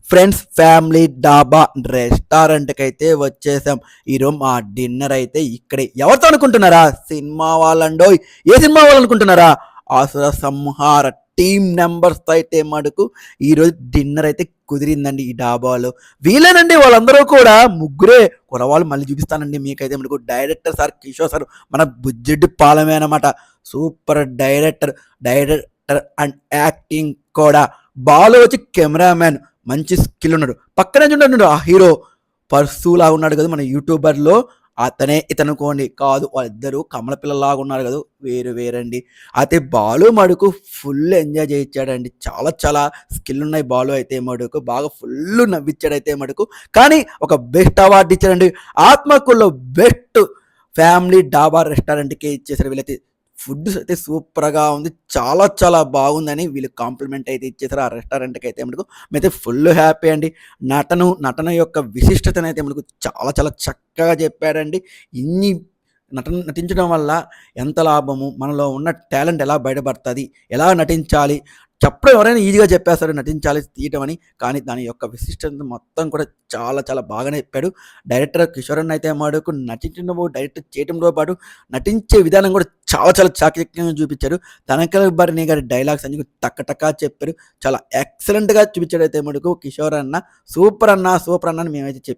Friends family డాబా రెస్టారెంట్కి అయితే వచ్చేసాం. ఈరోజు మా డిన్నర్ అయితే ఇక్కడే. ఎవరితో అనుకుంటున్నారా? సినిమా వాళ్ళండో. ఏ సినిమా వాళ్ళు అనుకుంటున్నారా? అసుర సంహార టీమ్ నెంబర్స్ అయితే మటుకు ఈరోజు డిన్నర్ అయితే కుదిరిందండి ఈ డాబాలో. వీళ్ళేనండి వాళ్ళందరూ కూడా ముగ్గురే కురవాళ్ళు. మళ్ళీ చూపిస్తానండి మీకైతే మటుకు. డైరెక్టర్ సార్ కిషోర్ సార్ మన బుజ్జిడ్డి పాలమే అనమాట. సూపర్ డైరెక్టర్ అండ్ యాక్టింగ్ కూడా. బాలు వచ్చి కెమెరామ్యాన్, మంచి స్కిల్ ఉన్నాడు. పక్కనే చూడండి ఆ హీరో పర్సూలాగా ఉన్నాడు కదా మన యూట్యూబర్లో, అతనే ఇతనుకోండి. కాదు, వాళ్ళిద్దరూ కమల పిల్లలాగా ఉన్నారు కదా, వేరండి. అయితే బాలు మడుకు ఫుల్ ఎంజాయ్ చేయించాడండి. చాలా స్కిల్ ఉన్నాయి బాలు అయితే మడుకు. బాగా ఫుల్ నవ్విచ్చాడైతే మడుకు. కానీ ఒక బెస్ట్ అవార్డు ఇచ్చాడండి. ఆత్మకూరులో బెస్ట్ ఫ్యామిలీ డాబా రెస్టారెంట్కి ఇచ్చేసారు వీళ్ళైతే. ఫుడ్ అయితే సూపర్గా ఉంది, చాలా బాగుందని వీళ్ళు కాంప్లిమెంట్ అయితే ఇచ్చేసారు ఆ రెస్టారెంట్కి అయితే మనకు. మేమైతే ఫుల్ హ్యాపీ అండి. నటన యొక్క విశిష్టతను అయితే మనకు చాలా చక్కగా చెప్పారండి. ఇన్ని నటించడం వల్ల ఎంత లాభము, మనలో ఉన్న టాలెంట్ ఎలా బయటపడుతుంది, ఎలా నటించాలి చెప్పడం ఎవరైనా ఈజీగా చెప్పేస్తారు నటించాలి తీయటం అని. కానీ దాని యొక్క విశిష్టత మొత్తం కూడా చాలా బాగానే చెప్పాడు డైరెక్టర్ కిషోర్ అన్న అయితే మాడుకు. నటించడం డైరెక్ట్ చేయడంతో పాటు నటించే విధానం కూడా చాలా చాకచక్యంగా చూపించారు. తనకల్ భరణి గారి డైలాగ్స్ అన్ని టక్క చెప్పారు. చాలా ఎక్సలెంట్గా చూపించాడు అయితే మటుకు కిషోర్ అన్న. సూపర్ అన్న అని మేమైతే చెప్పారు.